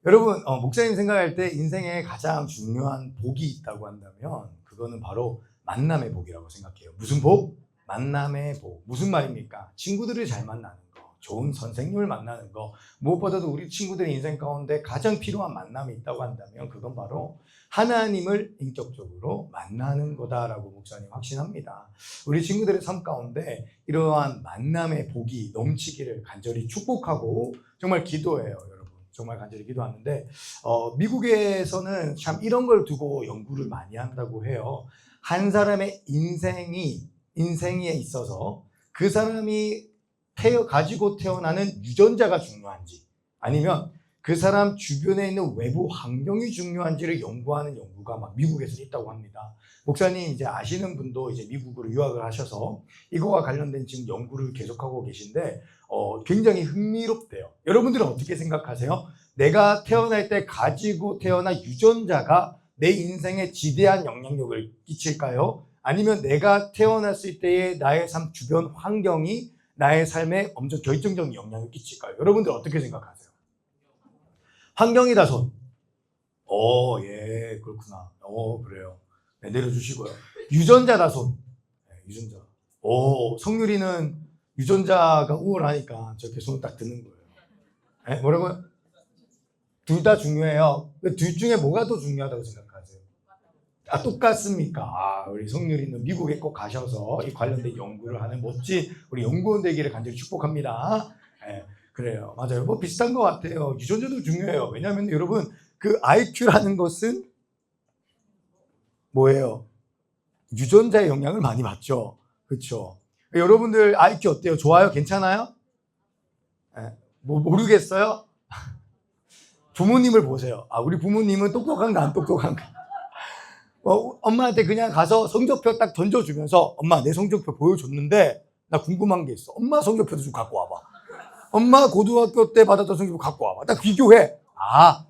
여러분, 목사님 생각할 때 인생에 가장 중요한 복이 있다고 한다면 그거는 바로 만남의 복이라고 생각해요. 무슨 복? 만남의 복. 무슨 말입니까? 친구들을 잘 만나는 거, 좋은 선생님을 만나는 거, 무엇보다도 우리 친구들의 인생 가운데 가장 필요한 만남이 있다고 한다면 그건 바로 하나님을 인격적으로 만나는 거다라고 목사님 확신합니다. 우리 친구들의 삶 가운데 이러한 만남의 복이 넘치기를 간절히 축복하고 정말 기도해요, 여러분. 정말 간절히 기도하는데 미국에서는 참 이런 걸 두고 연구를 많이 한다고 해요. 한 사람의 인생에 있어서 그 사람이 가지고 태어나는 유전자가 중요한지 아니면 그 사람 주변에 있는 외부 환경이 중요한지를 연구하는 연구가 막 미국에서 있다고 합니다. 목사님 이제 아시는 분도 이제 미국으로 유학을 하셔서 이거와 관련된 지금 연구를 계속하고 계신데 굉장히 흥미롭대요. 여러분들은 어떻게 생각하세요? 내가 태어날 때 가지고 태어난 유전자가 내 인생에 지대한 영향력을 끼칠까요? 아니면 내가 태어났을 때의 나의 삶 주변 환경이 나의 삶에 엄청 결정적인 영향을 끼칠까요? 여러분들 어떻게 생각하세요? 환경이다 손. 예, 그렇구나. 그래요. 네, 내려주시고요. 유전자다 손. 네, 유전자. 성유리는 유전자가 우월하니까 저렇게 손을 딱 드는 거예요. 네, 뭐라고요? 둘 다 중요해요. 둘 중에 뭐가 더 중요하다고 생각하세요? 똑같습니까? 우리 성유리는 미국에 꼭 가셔서 이 관련된 연구를 하는 멋진 우리 연구원 되기를 간절히 축복합니다. 네, 그래요. 맞아요. 뭐 비슷한 것 같아요. 유전자도 중요해요. 왜냐하면 여러분 그 IQ라는 것은 뭐예요? 유전자의 영향을 많이 받죠. 그렇죠? 여러분들 IQ 어때요? 좋아요? 괜찮아요? 네, 뭐 모르겠어요? 부모님을 보세요. 우리 부모님은 똑똑한가 안 똑똑한가? 엄마한테 그냥 가서 성적표 딱 던져주면서 엄마 내 성적표 보여줬는데 나 궁금한 게 있어. 엄마 성적표도 좀 갖고 와봐. 엄마 고등학교 때 받았던 성적표 갖고 와봐. 딱 비교해.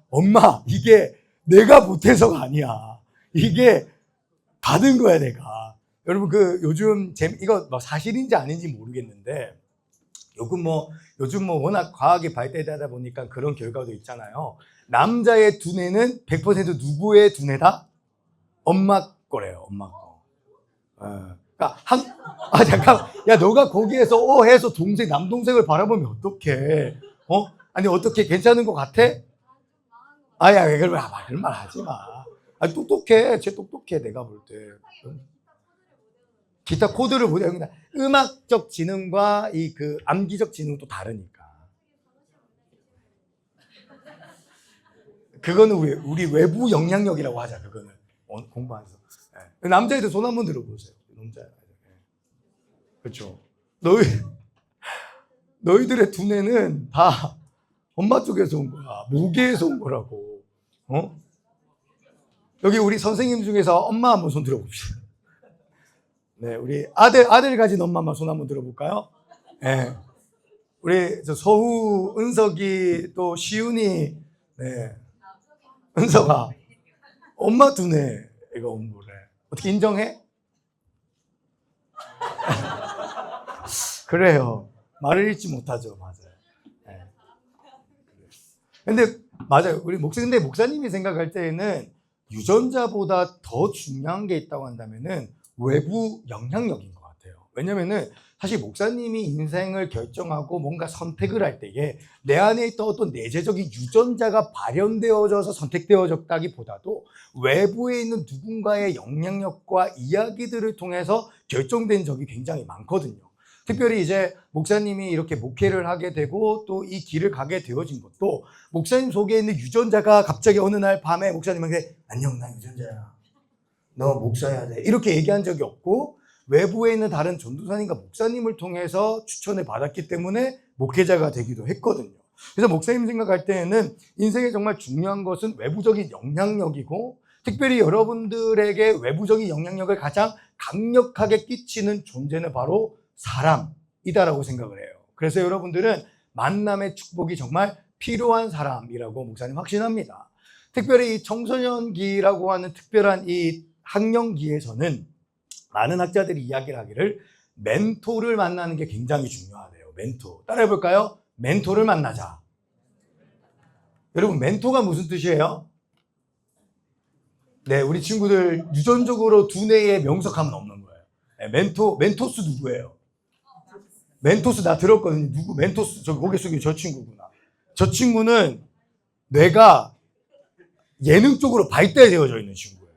엄마 이게 내가 못해서가 아니야. 이게 받은 거야 내가. 여러분 요즘 이거 뭐 사실인지 아닌지 모르겠는데 요즘 워낙 과학이 발달되다 보니까 그런 결과도 있잖아요. 남자의 두뇌는 100% 누구의 두뇌다? 엄마 거래요, 엄마 거. 그러니까 잠깐, 야 너가 거기에서 해서 남동생을 바라보면 어떡해? 아니 어떻게 괜찮은 것 같아? 야 그런 말 하지 마. 똑똑해, 쟤 똑똑해 내가 볼 때. 기타 코드를 못 외우니까 음악적 지능과 그 암기적 지능은 또 다르니까. 그거는 우리 외부 영향력이라고 하자. 그거는 공부하면서. 남자애들 손 한번 들어보세요. 남자. 그렇죠. 너희들의 두뇌는 다 엄마 쪽에서 온 거야. 모계에서 온 거라고. 여기 우리 선생님 중에서 엄마 한번 손 들어봅시다. 네, 우리 아들 가진 엄마 한번 손 한번 들어볼까요? 네. 우리 서우, 은석이, 또 시윤이, 네. 은석아, 엄마 두뇌가 온 거래. 어떻게 인정해? 그래요. 말을 잃지 못하죠. 맞아요. 네. 근데 맞아요. 근데 목사님이 생각할 때에는 유전자보다 더 중요한 게 있다고 한다면은 외부 영향력인 것 같아요. 왜냐면은 사실 목사님이 인생을 결정하고 뭔가 선택을 할 때에 내 안에 있던 어떤 내재적인 유전자가 발현되어져서 선택되어졌다기보다도 외부에 있는 누군가의 영향력과 이야기들을 통해서 결정된 적이 굉장히 많거든요. 특별히 이제 목사님이 이렇게 목회를 하게 되고 또 이 길을 가게 되어진 것도 목사님 속에 있는 유전자가 갑자기 어느 날 밤에 목사님한테 안녕 나 유전자야. 너 목사해야 돼. 이렇게 얘기한 적이 없고 외부에 있는 다른 전도사님과 목사님을 통해서 추천을 받았기 때문에 목회자가 되기도 했거든요. 그래서 목사님 생각할 때에는 인생에 정말 중요한 것은 외부적인 영향력이고 특별히 여러분들에게 외부적인 영향력을 가장 강력하게 끼치는 존재는 바로 사람이다라고 생각을 해요. 그래서 여러분들은 만남의 축복이 정말 필요한 사람이라고 목사님 확신합니다. 특별히 이 청소년기라고 하는 특별한 이 학령기에서는 많은 학자들이 이야기를 하기를 멘토를 만나는 게 굉장히 중요하대요. 멘토. 따라해볼까요? 멘토를 만나자. 여러분 멘토가 무슨 뜻이에요? 네, 우리 친구들 유전적으로 두뇌에 명석함은 없는 거예요. 네, 멘토스 누구예요? 멘토스 나 들었거든요. 누구? 멘토스 저 고개 숙이 저 친구구나. 저 친구는 뇌가 예능 쪽으로 발달되어져 있는 친구예요.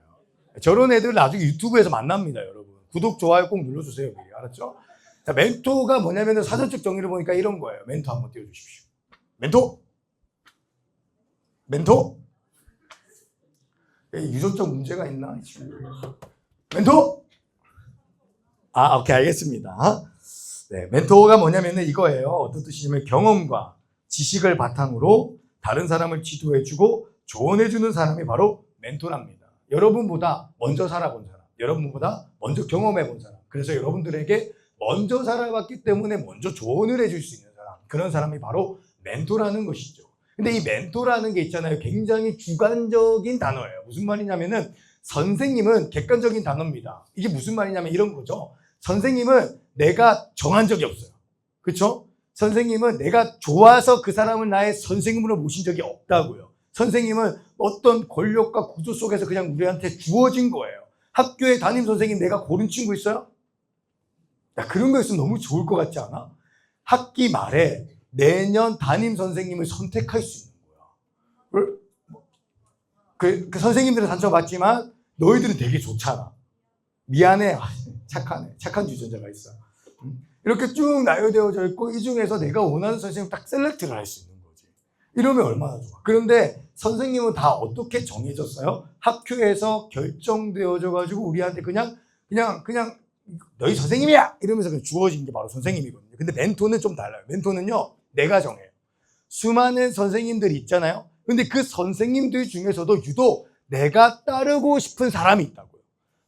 저런 애들 나중에 유튜브에서 만납니다, 여러분. 구독, 좋아요 꼭 눌러주세요. 미리. 알았죠? 자, 멘토가 뭐냐면 사전적 정의를 보니까 이런 거예요. 멘토 한번 띄워주십시오. 멘토? 멘토? 유전적 문제가 있나? 멘토? 아, 오케이, 알겠습니다. 네, 멘토가 뭐냐면은 이거예요. 어떤 뜻이냐면 경험과 지식을 바탕으로 다른 사람을 지도해주고 조언해주는 사람이 바로 멘토랍니다. 여러분보다 먼저 살아본 사람, 여러분보다 먼저 경험해본 사람, 그래서 여러분들에게 먼저 살아봤기 때문에 먼저 조언을 해줄 수 있는 사람, 그런 사람이 바로 멘토라는 것이죠. 근데 이 멘토라는 게 있잖아요. 굉장히 주관적인 단어예요. 무슨 말이냐면은 선생님은 객관적인 단어입니다. 이게 무슨 말이냐면 이런 거죠. 선생님은 내가 정한 적이 없어요. 그렇죠? 선생님은 내가 좋아서 그 사람을 나의 선생님으로 모신 적이 없다고요. 선생님은 어떤 권력과 구조 속에서 그냥 우리한테 주어진 거예요. 학교에 담임 선생님 내가 고른 친구 있어요? 야, 그런 거 있으면 너무 좋을 것 같지 않아? 학기 말에 내년 담임 선생님을 선택할 수 있는 거야. 그 선생님들은 상처받지만 너희들은 되게 좋잖아. 미안해. 착하네. 착한 유전자가 있어. 이렇게 쭉 나열되어져 있고 이 중에서 내가 원하는 선생님 딱 셀렉트를 할 수 있는 거지. 이러면 얼마나 좋아. 그런데 선생님은 다 어떻게 정해졌어요? 학교에서 결정되어져 가지고 우리한테 그냥 너희 선생님이야! 이러면서 그냥 주어진 게 바로 선생님이거든요. 근데 멘토는 좀 달라요. 멘토는요, 내가 정해요. 수많은 선생님들이 있잖아요. 근데 그 선생님들 중에서도 유독 내가 따르고 싶은 사람이 있다고요.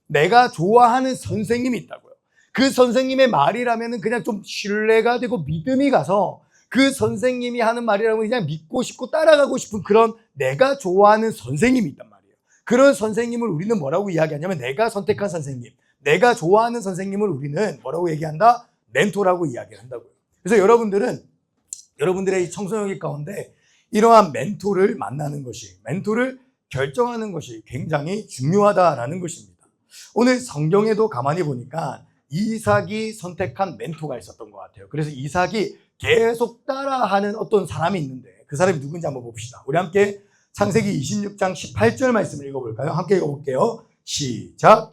내가 좋아하는 선생님이 있다고요. 그 선생님의 말이라면 그냥 좀 신뢰가 되고 믿음이 가서 그 선생님이 하는 말이라면 그냥 믿고 싶고 따라가고 싶은 그런 내가 좋아하는 선생님이 있단 말이에요. 그런 선생님을 우리는 뭐라고 이야기하냐면 내가 선택한 선생님, 내가 좋아하는 선생님을 우리는 뭐라고 얘기한다? 멘토라고 이야기를 한다고요. 그래서 여러분들의 청소년기 가운데 이러한 멘토를 만나는 것이, 멘토를 결정하는 것이 굉장히 중요하다라는 것입니다. 오늘 성경에도 가만히 보니까 이삭이 선택한 멘토가 있었던 것 같아요. 그래서 이삭이 계속 따라하는 어떤 사람이 있는데 그 사람이 누군지 한번 봅시다. 우리 함께 창세기 26장 18절 말씀을 읽어볼까요? 함께 읽어볼게요. 시작.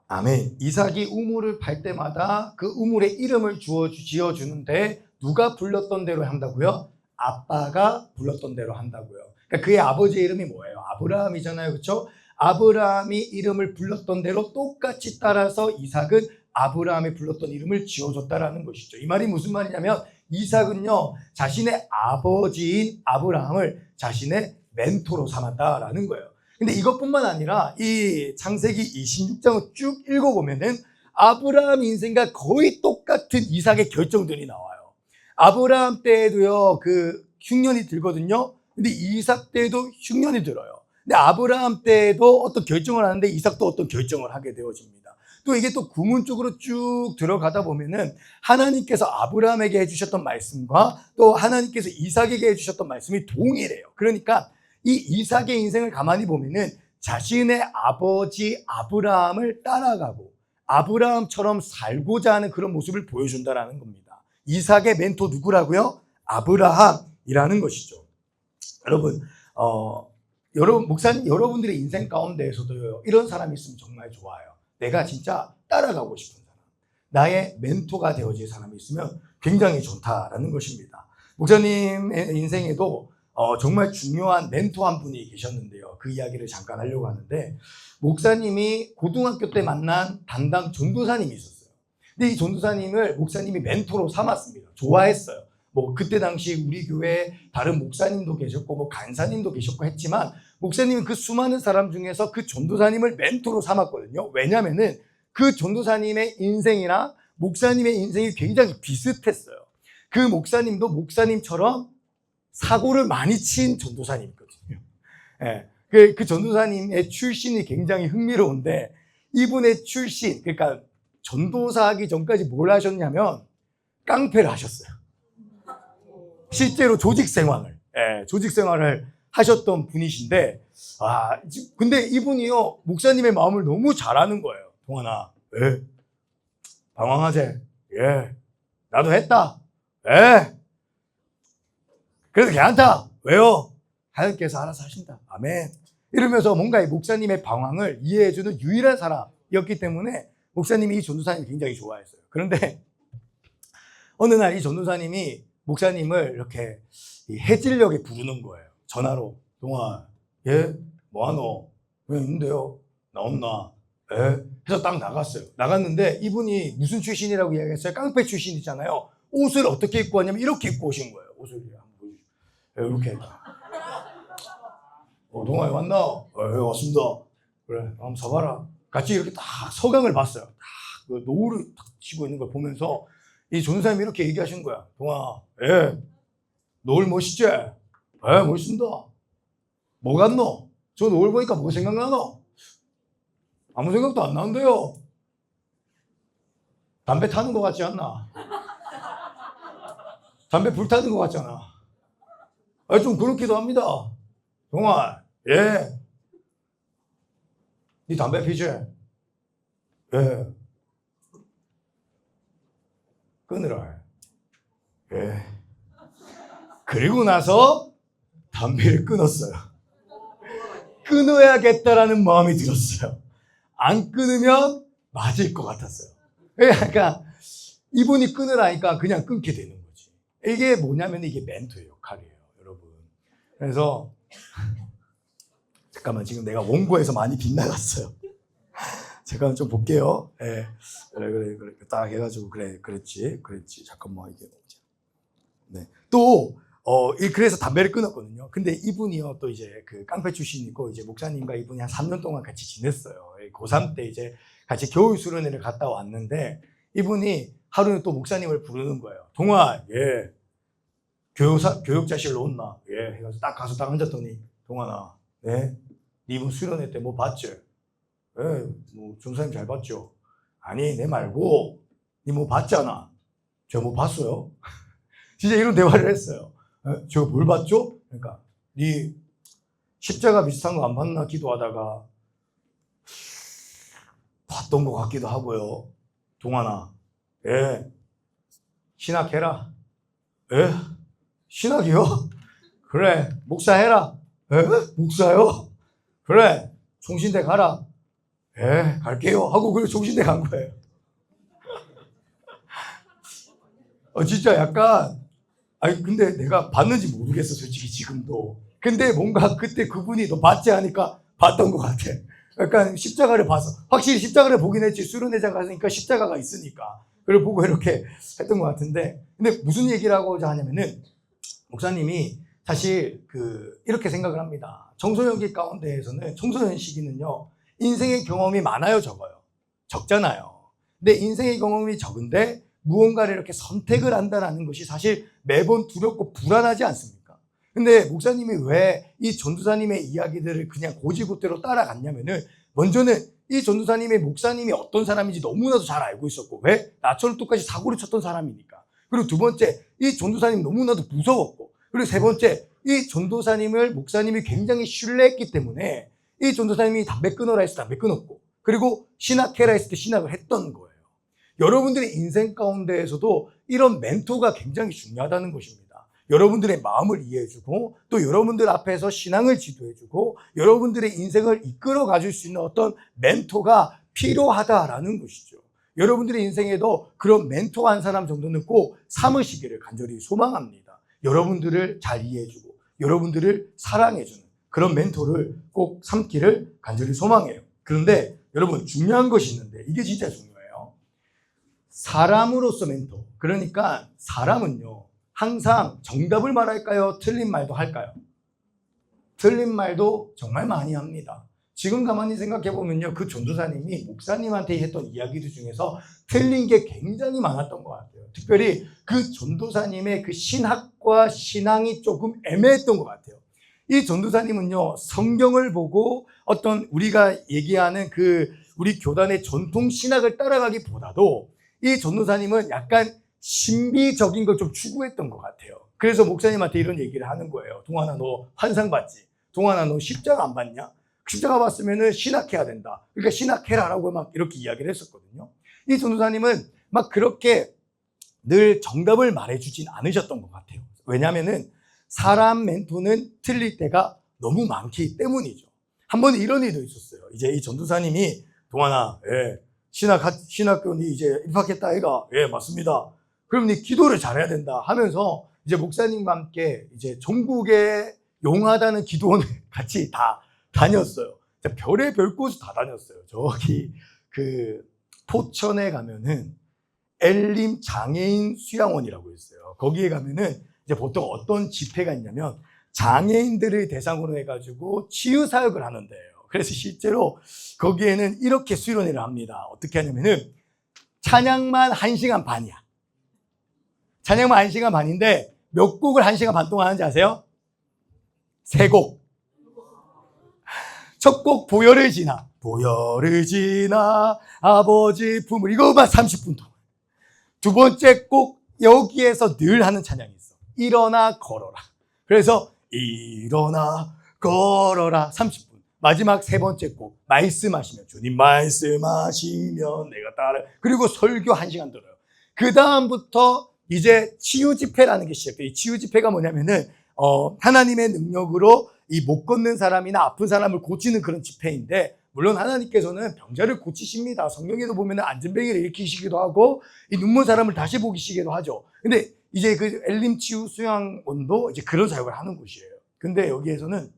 아멘. 이삭이 우물을 팔 때마다 그 우물에 이름을 지어주는데 누가 불렀던 대로 한다고요? 아빠가 불렀던 대로 한다고요. 그러니까 그의 아버지 이름이 뭐예요? 아브라함이잖아요. 그렇죠? 아브라함이 이름을 불렀던 대로 똑같이 따라서 이삭은 아브라함이 불렀던 이름을 지어줬다라는 것이죠. 이 말이 무슨 말이냐면 이삭은요, 자신의 아버지인 아브라함을 자신의 멘토로 삼았다라는 거예요. 근데 이것뿐만 아니라 이 창세기 26장을 쭉 읽어보면은 아브라함 인생과 거의 똑같은 이삭의 결정들이 나와요. 아브라함 때에도요, 그 흉년이 들거든요. 근데 이삭 때에도 흉년이 들어요. 근데 아브라함 때에도 어떤 결정을 하는데 이삭도 어떤 결정을 하게 되어집니다. 또 이게 또 구문 쪽으로 쭉 들어가다 보면은 하나님께서 아브라함에게 해주셨던 말씀과 또 하나님께서 이삭에게 해주셨던 말씀이 동일해요. 그러니까 이 이삭의 인생을 가만히 보면은 자신의 아버지 아브라함을 따라가고 아브라함처럼 살고자 하는 그런 모습을 보여준다라는 겁니다. 이삭의 멘토 누구라고요? 아브라함이라는 것이죠. 여러분, 목사님, 여러분들의 인생 가운데에서도요, 이런 사람이 있으면 정말 좋아요. 내가 진짜 따라가고 싶은 사람, 나의 멘토가 되어질 사람이 있으면 굉장히 좋다라는 것입니다. 목사님의 인생에도 정말 중요한 멘토 한 분이 계셨는데요. 그 이야기를 잠깐 하려고 하는데, 목사님이 고등학교 때 만난 담당 전도사님이 있었어요. 근데 이 전도사님을 목사님이 멘토로 삼았습니다. 좋아했어요. 뭐 그때 당시 우리 교회에 다른 목사님도 계셨고 뭐 간사님도 계셨고 했지만 목사님은 그 수많은 사람 중에서 그 전도사님을 멘토로 삼았거든요. 왜냐면은 그 전도사님의 인생이나 목사님의 인생이 굉장히 비슷했어요. 그 목사님도 목사님처럼 사고를 많이 친 전도사님이거든요. 예. 그 전도사님의 출신이 굉장히 흥미로운데, 이분의 출신, 그러니까 전도사 하기 전까지 뭘 하셨냐면 깡패를 하셨어요. 실제로 조직 생활을 하셨던 분이신데, 근데 이분이요, 목사님의 마음을 너무 잘 아는 거예요. 동환아, 예, 방황하지? 예, 나도 했다. 예, 그래도 괜찮다. 왜요? 하나님께서 알아서 하신다. 아멘. 이러면서 뭔가 이 목사님의 방황을 이해해주는 유일한 사람이었기 때문에 목사님이 이 전도사님을 굉장히 좋아했어요. 그런데 어느 날 이 전도사님이 목사님을 이렇게 해질녘에 부르는 거예요. 전화로. 동아, 예? 뭐하노? 왜 있는데요? 나온나? 예? 해서 딱 나갔어요. 나갔는데 이분이 무슨 출신이라고 이야기했어요? 깡패 출신이잖아요. 옷을 어떻게 입고 왔냐면 이렇게 입고 오신 거예요. 옷을 한번 보여주세요. 예, 이렇게. 동아에 왔나? 예, 왔습니다. 그래, 한번 서봐라. 같이 이렇게 딱 서강을 봤어요. 딱 그 노을을 딱 치고 있는 걸 보면서 이 전도사님이 이렇게 얘기하시는 거야. 동아, 예, 노을 멋있지? 예, 멋있습니다. 뭐 같노? 저 노을 보니까 뭐가 생각나노? 아무 생각도 안 나는데요. 담배 타는 것 같지 않나? 담배 불 타는 것 같잖아. 좀 그렇기도 합니다. 동아, 예. 니 담배 피지? 예. 끊으라. 예. 그리고 나서 담배를 끊었어요. 끊어야겠다라는 마음이 들었어요. 안 끊으면 맞을 것 같았어요. 그러니까 이분이 끊으라니까 그냥 끊게 되는 거지. 이게 뭐냐면 이게 멘토의 역할이에요, 여러분. 그래서 잠깐만, 지금 내가 원고에서 많이 빗나갔어요. 잠깐 좀 볼게요. 예. 그래. 딱 해가지고, 그랬지. 잠깐만, 이게 뭐지. 네. 또, 그래서 담배를 끊었거든요. 근데 이분이요, 또 이제 그 깡패 출신이고, 이제 목사님과 이분이 한 3년 동안 같이 지냈어요. 고3 때 이제 같이 겨울 수련회를 갔다 왔는데, 이분이 하루는 또 목사님을 부르는 거예요. 동아, 예. 교육자실로 온나? 예. 해가지고 딱 가서 딱 앉았더니, 동아나, 네? 이분 수련회 때 뭐 봤지? 예, 뭐 전사님 잘 봤죠? 아니, 내 말고 니 뭐 봤잖아. 저 뭐 봤어요? 진짜 이런 대화를 했어요. 저 뭘 봤죠? 그러니까 니 십자가 비슷한 거 안 봤나 기도하다가 봤던 것 같기도 하고요. 동환아, 예, 신학해라. 예, 신학이요? 그래, 목사해라. 예, 목사요? 그래, 총신대 가라. 예, 갈게요. 하고 그래 총신대 간 거예요. 진짜 약간, 근데 내가 봤는지 모르겠어, 솔직히 지금도. 근데 뭔가 그때 그분이 너 봤지 하니까 봤던 것 같아. 약간 십자가를 봐서, 확실히 십자가를 보긴 했지. 수련회장 갔으니까 십자가가 있으니까. 그걸 보고 이렇게 했던 것 같은데. 근데 무슨 얘기를 하고자 하냐면은, 목사님이 사실 이렇게 생각을 합니다. 청소년기 가운데에서는, 청소년 시기는요, 인생의 경험이 많아요, 적어요? 적잖아요. 근데 인생의 경험이 적은데 무언가를 이렇게 선택을 한다는 것이 사실 매번 두렵고 불안하지 않습니까? 근데 목사님이 왜 이 전도사님의 이야기들을 그냥 고지고대로 따라갔냐면은, 먼저는 이 전도사님의 목사님이 어떤 사람인지 너무나도 잘 알고 있었고, 왜? 나처럼 똑같이 사고를 쳤던 사람이니까. 그리고 두 번째, 이 전도사님 너무나도 무서웠고, 그리고 세 번째, 이 전도사님을 목사님이 굉장히 신뢰했기 때문에 이 전도사님이 담배 끊어라 했을 때 담배 끊었고, 그리고 신학해라 했을 때 신학을 했던 거예요. 여러분들의 인생 가운데에서도 이런 멘토가 굉장히 중요하다는 것입니다. 여러분들의 마음을 이해해주고, 또 여러분들 앞에서 신앙을 지도해주고, 여러분들의 인생을 이끌어 가줄 수 있는 어떤 멘토가 필요하다라는 것이죠. 여러분들의 인생에도 그런 멘토 한 사람 정도는 꼭 삼으시기를 간절히 소망합니다. 여러분들을 잘 이해해주고 여러분들을 사랑해주는 그런 멘토를 꼭 삼기를 간절히 소망해요. 그런데 여러분, 중요한 것이 있는데, 이게 진짜 중요해요. 사람으로서 멘토. 그러니까 사람은요, 항상 정답을 말할까요? 틀린 말도 할까요? 틀린 말도 정말 많이 합니다. 지금 가만히 생각해보면요. 그 전도사님이 목사님한테 했던 이야기들 중에서 틀린 게 굉장히 많았던 것 같아요. 특별히 그 전도사님의 그 신학과 신앙이 조금 애매했던 것 같아요. 이 전도사님은요, 성경을 보고 어떤 우리가 얘기하는 그 우리 교단의 전통 신학을 따라가기보다도 이 전도사님은 약간 신비적인 걸 좀 추구했던 것 같아요. 그래서 목사님한테 이런 얘기를 하는 거예요. 동환아, 너 환상 봤지? 동환아, 너 십자가 안 봤냐? 십자가 봤으면은 신학해야 된다. 그러니까 신학해라라고 막 이렇게 이야기를 했었거든요. 이 전도사님은 막 그렇게 늘 정답을 말해주진 않으셨던 것 같아요. 왜냐하면은 사람 멘토는 틀릴 때가 너무 많기 때문이죠. 한 번 이런 일도 있었어요. 이제 이 전도사님이 동환아, 신학교니 이제 입학했다 아이가? 예, 맞습니다. 그럼 네 기도를 잘해야 된다 하면서 이제 목사님과 함께 이제 전국에 용하다는 기도원을 같이 다 다녔어요. 별의별 곳을 다 다녔어요. 저기 그 포천에 가면은 엘림 장애인 수양원이라고 있어요. 거기에 가면은 이제 보통 어떤 집회가 있냐면 장애인들을 대상으로 해가지고 치유 사역을 하는데요. 그래서 실제로 거기에는 이렇게 수련회를 합니다. 어떻게 하냐면은 찬양만 1시간 반이야. 찬양만 1시간 반인데 몇 곡을 1시간 반 동안 하는지 아세요? 3곡. 첫 곡 보혈을 지나 아버지 품을 이거만 30분 동안. 두 번째 곡 여기에서 늘 하는 찬양이 있어. 일어나 걸어라. 그래서 일어나 걸어라 30분. 마지막 세 번째 곡 말씀하시면 주님 말씀하시면 내가 따라. 그리고 설교 1시간 들어요. 그 다음부터 이제 치유 집회라는 게 시작돼요. 이 치유 집회가 뭐냐면은 하나님의 능력으로 이 못 걷는 사람이나 아픈 사람을 고치는 그런 집회인데, 물론 하나님께서는 병자를 고치십니다. 성경에도 보면은 안진뱅이를 일으키시기도 하고 이 눈먼 사람을 다시 보시기도 하죠. 근데 이제 그 엘림 치유 수양원도 이제 그런 사역을 하는 곳이에요. 근데 여기에서는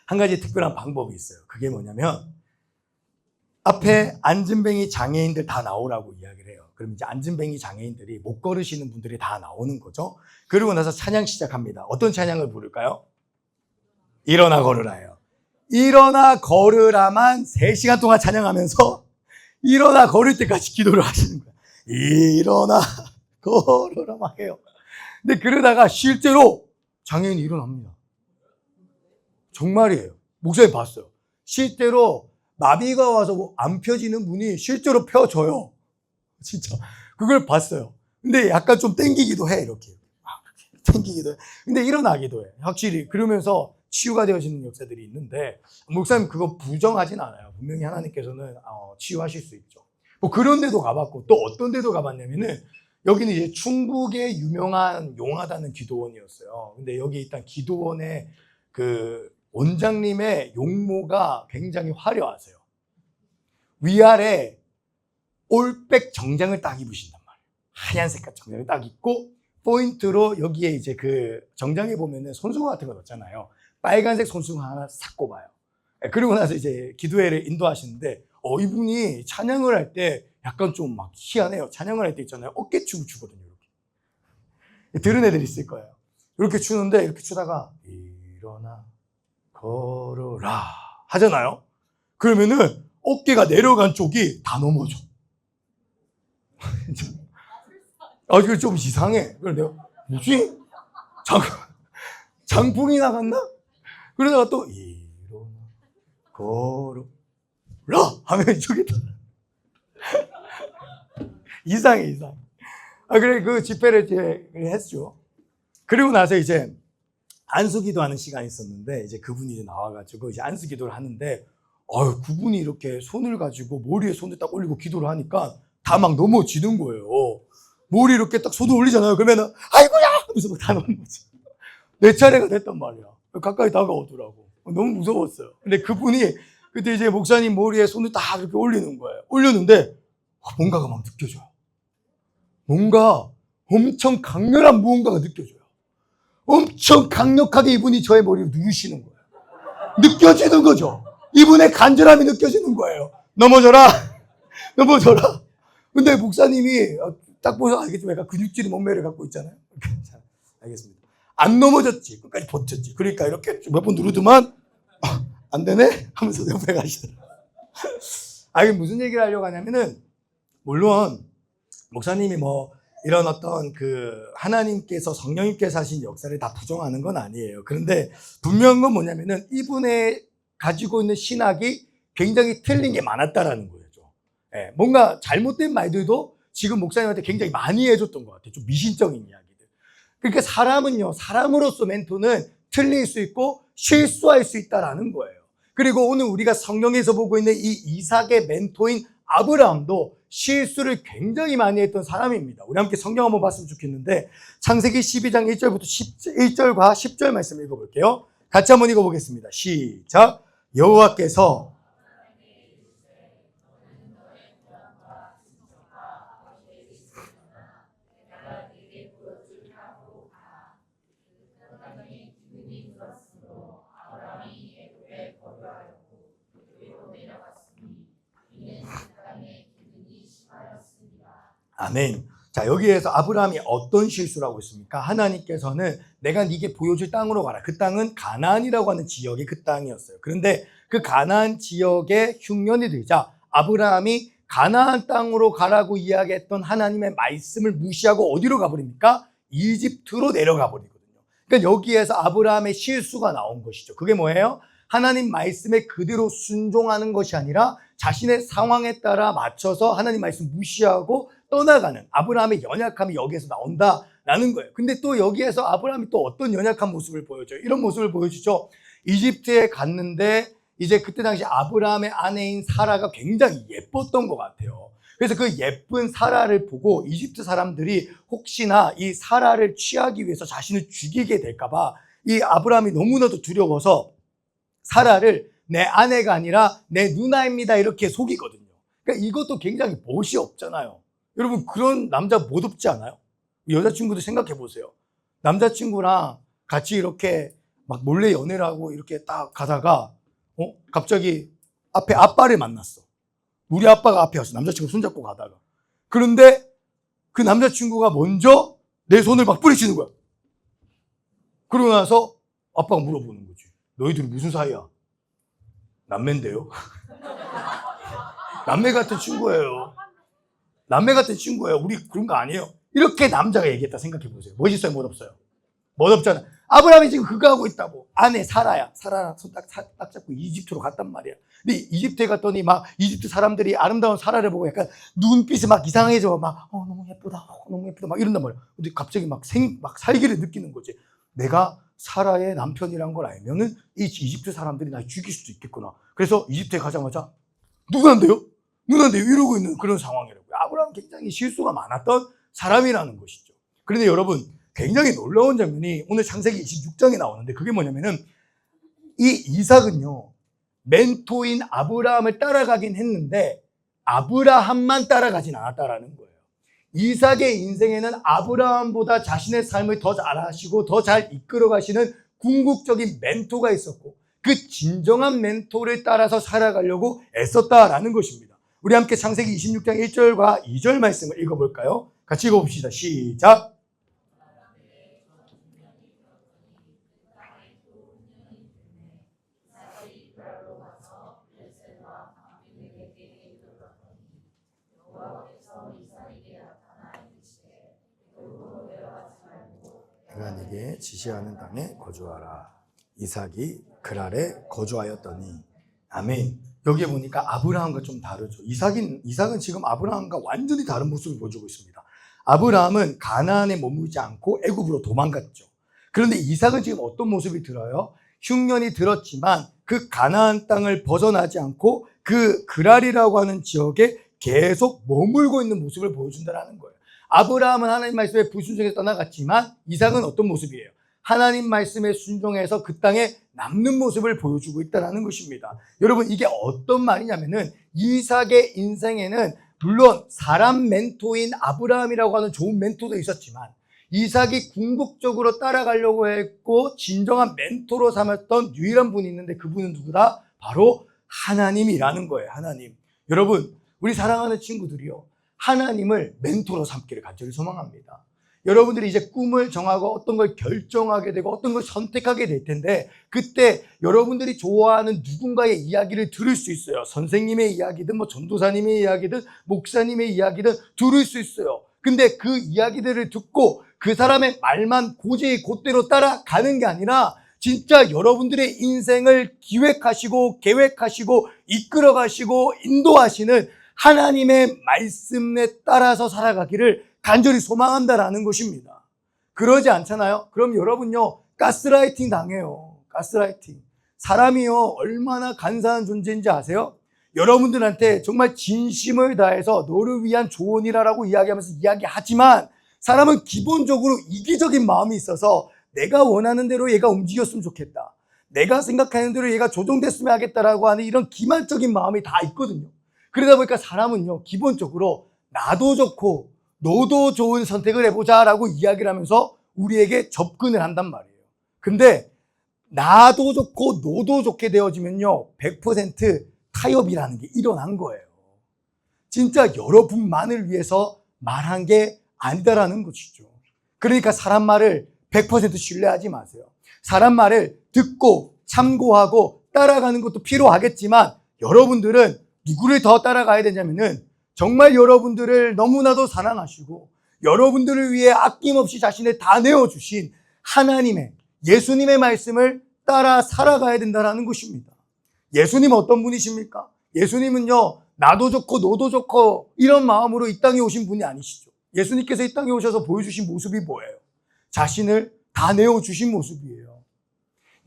한 가지 특별한 방법이 있어요. 그게 뭐냐면 앞에 안진뱅이 장애인들 다 나오라고 이야기를 해요. 그럼 이제 안진뱅이 장애인들이 못 걸으시는 분들이 다 나오는 거죠. 그러고 나서 찬양 시작합니다. 어떤 찬양을 부를까요? 일어나 걸으라예요. 일어나 걸으라만 3시간 동안 찬양하면서 일어나 걸을 때까지 기도를 하시는 거예요. 일어나 걸으라 막 해요. 근데 그러다가 실제로 장애인이 일어납니다. 정말이에요. 목사님 봤어요. 실제로 마비가 와서 안 펴지는 분이 실제로 펴져요. 진짜. 그걸 봤어요. 근데 약간 좀 땡기기도 해, 이렇게. 땡기기도 해. 근데 일어나기도 해. 확실히. 그러면서 치유가 되어지는 역사들이 있는데, 목사님 그거 부정하진 않아요. 분명히 하나님께서는 치유하실 수 있죠. 뭐 그런 데도 가봤고, 또 어떤 데도 가봤냐면은, 여기는 이제 충북의 유명한 용하다는 기도원이었어요. 근데 여기 일단 기도원의 그 원장님의 용모가 굉장히 화려하세요. 위아래 올백 정장을 딱 입으신단 말이에요. 하얀 색깔 정장을 딱 입고, 포인트로 여기에 이제 그 정장에 보면은 손수건 같은 거 넣잖아요. 빨간색 손수건 하나 싹 꼽아요. 그리고 나서 이제 기도회를 인도하시는데, 이분이 찬양을 할 때 약간 좀 막 희한해요. 찬양을 할 때 있잖아요. 어깨춤을 추거든요. 이렇게. 들은 애들 있을 거예요. 이렇게 추는데, 이렇게 추다가, 일어나, 걸어라. 하잖아요. 그러면은 어깨가 내려간 쪽이 다 넘어져. 이거 좀 이상해. 그래, 내가, 뭐지? 장풍이 나갔나? 그러다가 또, 일어나, 걸어라. 하면 이쪽에 이상해. 그래, 그 집회를 이제 했죠. 그리고 나서 이제 안수기도 하는 시간이 있었는데, 이제 그분이 이제 나와가지고 이제 안수기도를 하는데, 그분이 이렇게 손을 가지고 머리에 손을 딱 올리고 기도를 하니까 다 막 넘어지는 거예요. 머리 이렇게 딱 손을 올리잖아요. 그러면은, 아이고야! 하면서 다 넘어져. 내 차례가 됐단 말이야. 가까이 다가오더라고. 너무 무서웠어요. 근데 그분이 그때 이제 목사님 머리에 손을 딱 이렇게 올리는 거예요. 올렸는데, 뭔가가 막 느껴져요. 뭔가 엄청 강렬한 무언가가 느껴져요. 엄청 강력하게 이분이 저의 머리를 누르시는 거예요. 느껴지는 거죠. 이분의 간절함이 느껴지는 거예요. 넘어져라. 근데 목사님이 딱 보셔서 알겠지만 약간 근육질의 몸매를 갖고 있잖아요. 알겠습니다. 안 넘어졌지. 끝까지 버텼지. 그러니까 이렇게 몇 번 누르더만 안 되네? 하면서 옆에 가시더라고요. 이게 무슨 얘기를 하려고 하냐면은, 물론 목사님이 뭐 이런 어떤 하나님께서 성령님께서 하신 역사를 다 부정하는 건 아니에요. 그런데 분명한 건 뭐냐면은 이분의 가지고 있는 신학이 굉장히 틀린 게 많았다라는 거죠. 예, 뭔가 잘못된 말들도 지금 목사님한테 굉장히 많이 해줬던 것 같아요. 좀 미신적인 이야기들. 그러니까 사람은요, 사람으로서 멘토는 틀릴 수 있고 실수할 수 있다라는 거예요. 그리고 오늘 우리가 성경에서 보고 있는 이 이삭의 멘토인 아브라함도 실수를 굉장히 많이 했던 사람입니다. 우리 함께 성경 한번 봤으면 좋겠는데, 창세기 12장 1절부터 1절과 10절 말씀 읽어볼게요. 같이 한번 읽어보겠습니다. 시작. 여호와께서 아멘. 자, 여기에서 아브라함이 어떤 실수를 하고 있습니까? 하나님께서는 내가 네게 보여줄 땅으로 가라. 그 땅은 가나안이라고 하는 지역이 그 땅이었어요. 그런데 그 가나안 지역에 흉년이 들자 아브라함이 가나안 땅으로 가라고 이야기했던 하나님의 말씀을 무시하고 어디로 가버립니까? 이집트로 내려가 버리거든요. 그러니까 여기에서 아브라함의 실수가 나온 것이죠. 그게 뭐예요? 하나님 말씀에 그대로 순종하는 것이 아니라 자신의 상황에 따라 맞춰서 하나님 말씀 무시하고 떠나가는 아브라함의 연약함이 여기에서 나온다라는 거예요. 근데 또 여기에서 아브라함이 또 어떤 연약한 모습을 보여줘요? 이런 모습을 보여주죠. 이집트에 갔는데 이제 그때 당시 아브라함의 아내인 사라가 굉장히 예뻤던 것 같아요. 그래서 그 예쁜 사라를 보고 이집트 사람들이 혹시나 이 사라를 취하기 위해서 자신을 죽이게 될까봐 이 아브라함이 너무나도 두려워서 사라를 내 아내가 아니라 내 누나입니다 이렇게 속이거든요. 그러니까 이것도 굉장히 멋이 없잖아요. 여러분, 그런 남자 못 없지 않아요? 여자친구도 생각해 보세요. 남자친구랑 같이 이렇게 막 몰래 연애를 하고 이렇게 딱 가다가 갑자기 앞에 아빠를 만났어. 우리 아빠가 앞에 왔어. 남자친구 손잡고 가다가. 그런데 그 남자친구가 먼저 내 손을 막 뿌리치는 거야. 그러고 나서 아빠가 물어보는 거지. 너희들이 무슨 사이야? 남매인데요. 남매 같은 친구예요. 남매 같은 친구예요. 우리 그런 거 아니에요. 이렇게 남자가 얘기했다 생각해 보세요. 멋있어요, 못 없어요? 못 없잖아. 아브라함이 지금 그거 하고 있다고. 아내 사라야. 사라랑 손 딱 잡고 이집트로 갔단 말이야. 근데 이집트에 갔더니 막 이집트 사람들이 아름다운 사라를 보고 약간 눈빛이 막 이상해져. 막 너무 예쁘다. 너무 예쁘다. 막 이런단 말이야. 근데 갑자기 막 살기를 느끼는 거지. 내가 사라의 남편이란 걸 알면은 이 이집트 사람들이 날 죽일 수도 있겠구나. 그래서 이집트에 가자마자 누구한데요? 이러고 있는 그런 상황이라고요. 아브라함은 굉장히 실수가 많았던 사람이라는 것이죠. 그런데 여러분, 굉장히 놀라운 장면이 오늘 창세기 26장에 나오는데, 그게 뭐냐면은 이 이삭은요, 멘토인 아브라함을 따라가긴 했는데 아브라함만 따라가진 않았다라는 거예요. 이삭의 인생에는 아브라함보다 자신의 삶을 더 잘 하시고 더 잘 이끌어 가시는 궁극적인 멘토가 있었고, 그 진정한 멘토를 따라서 살아가려고 애썼다라는 것입니다. 우리 함께 창세기 26장 1절과 2절 말씀을 읽어볼까요? 같이 읽어봅시다. 시작. 그가 네게 지시하는 땅에 거주하라. 이삭이 그랄에 거주하였더니. 아멘. 여기에 보니까 아브라함과 좀 다르죠. 이삭은 지금 아브라함과 완전히 다른 모습을 보여주고 있습니다. 아브라함은 가나안에 머물지 않고 애굽으로 도망갔죠. 그런데 이삭은 지금 어떤 모습이 들어요? 흉년이 들었지만 그 가나안 땅을 벗어나지 않고 그 그랄이라고 하는 지역에 계속 머물고 있는 모습을 보여준다는 거예요. 아브라함은 하나님 말씀에 불순종해서 떠나갔지만 이삭은 어떤 모습이에요? 하나님 말씀에 순종해서 그 땅에 남는 모습을 보여주고 있다는 것입니다. 여러분, 이게 어떤 말이냐면은 이삭의 인생에는 물론 사람 멘토인 아브라함이라고 하는 좋은 멘토도 있었지만 이삭이 궁극적으로 따라가려고 했고 진정한 멘토로 삼았던 유일한 분이 있는데 그분은 누구다? 바로 하나님이라는 거예요. 하나님. 여러분, 우리 사랑하는 친구들이요, 하나님을 멘토로 삼기를 간절히 소망합니다. 여러분들이 이제 꿈을 정하고 어떤 걸 결정하게 되고 어떤 걸 선택하게 될 텐데, 그때 여러분들이 좋아하는 누군가의 이야기를 들을 수 있어요. 선생님의 이야기든 뭐 전도사님의 이야기든 목사님의 이야기든 들을 수 있어요. 근데 그 이야기들을 듣고 그 사람의 말만 고지 곧대로 따라가는 게 아니라 진짜 여러분들의 인생을 기획하시고 계획하시고 이끌어가시고 인도하시는 하나님의 말씀에 따라서 살아가기를 간절히 소망한다라는 것입니다. 그러지 않잖아요? 그럼 여러분요, 가스라이팅 당해요. 가스라이팅. 사람이요, 얼마나 간사한 존재인지 아세요? 여러분들한테 정말 진심을 다해서 너를 위한 조언이라고 이야기하면서 이야기하지만, 사람은 기본적으로 이기적인 마음이 있어서 내가 원하는 대로 얘가 움직였으면 좋겠다, 내가 생각하는 대로 얘가 조정됐으면 하겠다라고 하는 이런 기만적인 마음이 다 있거든요. 그러다 보니까 사람은요, 기본적으로 나도 좋고 너도 좋은 선택을 해보자라고 이야기를 하면서 우리에게 접근을 한단 말이에요. 근데 나도 좋고 너도 좋게 되어지면요, 100% 타협이라는 게 일어난 거예요. 진짜 여러분만을 위해서 말한 게 아니다라는 것이죠. 그러니까 사람 말을 100% 신뢰하지 마세요. 사람 말을 듣고 참고하고 따라가는 것도 필요하겠지만, 여러분들은 누구를 더 따라가야 되냐면은 정말 여러분들을 너무나도 사랑하시고 여러분들을 위해 아낌없이 자신을 다 내어주신 하나님의, 예수님의 말씀을 따라 살아가야 된다는 것입니다. 예수님 어떤 분이십니까? 예수님은요, 나도 좋고 너도 좋고 이런 마음으로 이 땅에 오신 분이 아니시죠. 예수님께서 이 땅에 오셔서 보여주신 모습이 뭐예요? 자신을 다 내어주신 모습이에요.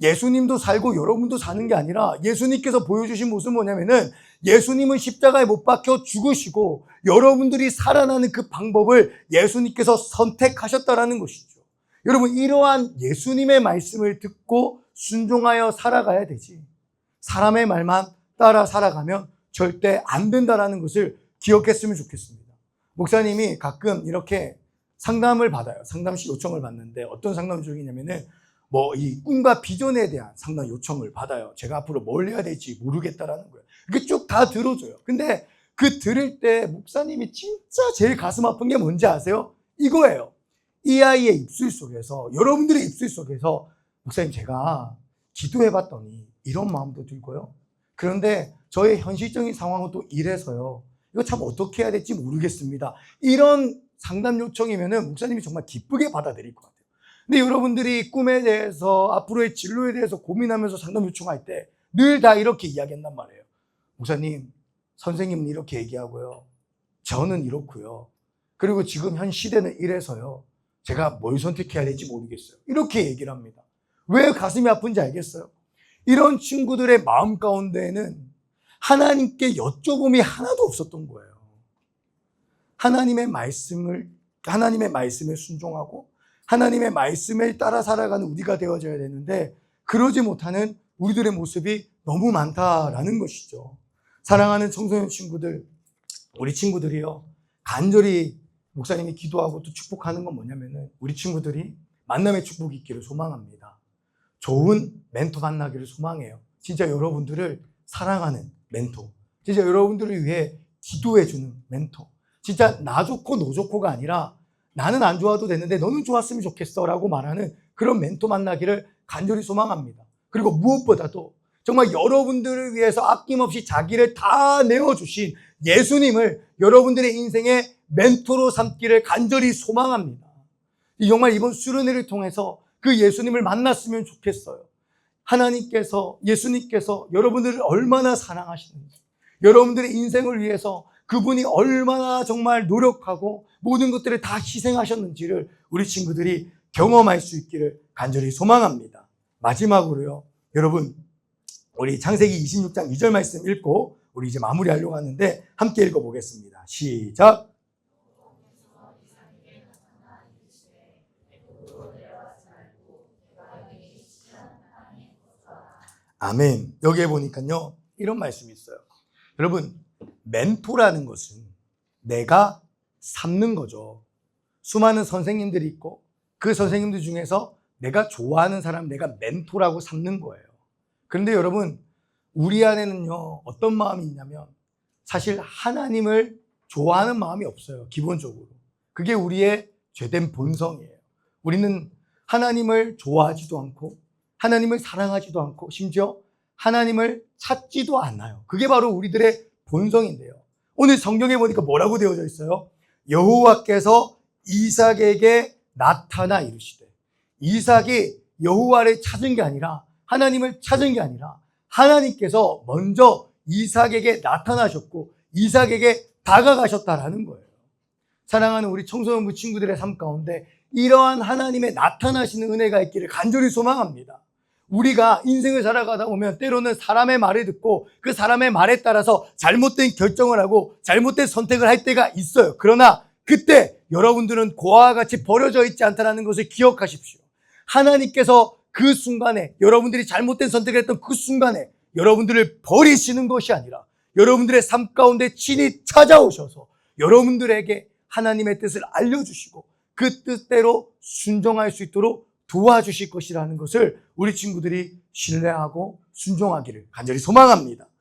예수님도 살고 여러분도 사는 게 아니라 예수님께서 보여주신 모습은 뭐냐면은, 예수님은 십자가에 못 박혀 죽으시고 여러분들이 살아나는 그 방법을 예수님께서 선택하셨다라는 것이죠. 여러분, 이러한 예수님의 말씀을 듣고 순종하여 살아가야 되지, 사람의 말만 따라 살아가면 절대 안 된다라는 것을 기억했으면 좋겠습니다. 목사님이 가끔 이렇게 상담을 받아요. 상담실 요청을 받는데, 어떤 상담 중이냐면은 뭐 이 꿈과 비전에 대한 상담 요청을 받아요. 제가 앞으로 뭘 해야 될지 모르겠다라는 거예요. 이게 쭉 다 들어줘요. 근데 그 들을 때 목사님이 진짜 제일 가슴 아픈 게 뭔지 아세요? 이거예요. 이 아이의 입술 속에서, 여러분들의 입술 속에서, 목사님 제가 기도해 봤더니 이런 마음도 들고요, 그런데 저의 현실적인 상황은 또 이래서요, 이거 참 어떻게 해야 될지 모르겠습니다, 이런 상담 요청이면은 목사님이 정말 기쁘게 받아들일 것 같아요. 근데 여러분들이 꿈에 대해서, 앞으로의 진로에 대해서 고민하면서 상담 요청할 때 늘 다 이렇게 이야기한단 말이에요. 목사님, 선생님은 이렇게 얘기하고요, 저는 이렇고요, 그리고 지금 현 시대는 이래서요, 제가 뭘 선택해야 될지 모르겠어요, 이렇게 얘기를 합니다. 왜 가슴이 아픈지 알겠어요? 이런 친구들의 마음 가운데에는 하나님께 여쭤봄이 하나도 없었던 거예요. 하나님의 말씀에 순종하고 하나님의 말씀에 따라 살아가는 우리가 되어져야 되는데, 그러지 못하는 우리들의 모습이 너무 많다라는 것이죠. 사랑하는 청소년 친구들, 우리 친구들이요, 간절히 목사님이 기도하고 또 축복하는 건 뭐냐면은, 우리 친구들이 만남의 축복이 있기를 소망합니다. 좋은 멘토 만나기를 소망해요. 진짜 여러분들을 사랑하는 멘토, 진짜 여러분들을 위해 기도해주는 멘토, 진짜 나 좋고 너 좋고가 아니라 나는 안 좋아도 되는데 너는 좋았으면 좋겠어 라고 말하는 그런 멘토 만나기를 간절히 소망합니다. 그리고 무엇보다도 정말 여러분들을 위해서 아낌없이 자기를 다 내어주신 예수님을 여러분들의 인생의 멘토로 삼기를 간절히 소망합니다. 정말 이번 수련회를 통해서 그 예수님을 만났으면 좋겠어요. 하나님께서, 예수님께서 여러분들을 얼마나 사랑하시는지, 여러분들의 인생을 위해서 그분이 얼마나 정말 노력하고 모든 것들을 다 희생하셨는지를 우리 친구들이 경험할 수 있기를 간절히 소망합니다. 마지막으로요, 여러분, 우리 창세기 26장 2절 말씀 읽고 우리 이제 마무리하려고 하는데, 함께 읽어보겠습니다. 시작. 아멘. 여기에 보니까요, 이런 말씀이 있어요. 여러분, 멘토라는 것은 내가 삼는 거죠. 수많은 선생님들이 있고 그 선생님들 중에서 내가 좋아하는 사람, 내가 멘토라고 삼는 거예요. 그런데 여러분, 우리 안에는요, 어떤 마음이 있냐면 사실 하나님을 좋아하는 마음이 없어요. 기본적으로 그게 우리의 죄된 본성이에요. 우리는 하나님을 좋아하지도 않고 하나님을 사랑하지도 않고 심지어 하나님을 찾지도 않아요. 그게 바로 우리들의 본성인데요. 오늘 성경에 보니까 뭐라고 되어져 있어요? 여호와께서 이삭에게 나타나 이르시되, 이삭이 여호와를 찾은 게 아니라 하나님을 찾은 게 아니라 하나님께서 먼저 이삭에게 나타나셨고 이삭에게 다가가셨다라는 거예요. 사랑하는 우리 청소년부 친구들의 삶 가운데 이러한 하나님의 나타나시는 은혜가 있기를 간절히 소망합니다. 우리가 인생을 살아가다 보면 때로는 사람의 말을 듣고 그 사람의 말에 따라서 잘못된 결정을 하고 잘못된 선택을 할 때가 있어요. 그러나 그때 여러분들은 고아와 같이 버려져 있지 않다는 것을 기억하십시오. 하나님께서 그 순간에 여러분들이 잘못된 선택을 했던 그 순간에 여러분들을 버리시는 것이 아니라 여러분들의 삶 가운데 친히 찾아오셔서 여러분들에게 하나님의 뜻을 알려주시고 그 뜻대로 순종할 수 있도록 도와주실 것이라는 것을 우리 친구들이 신뢰하고 순종하기를 간절히 소망합니다.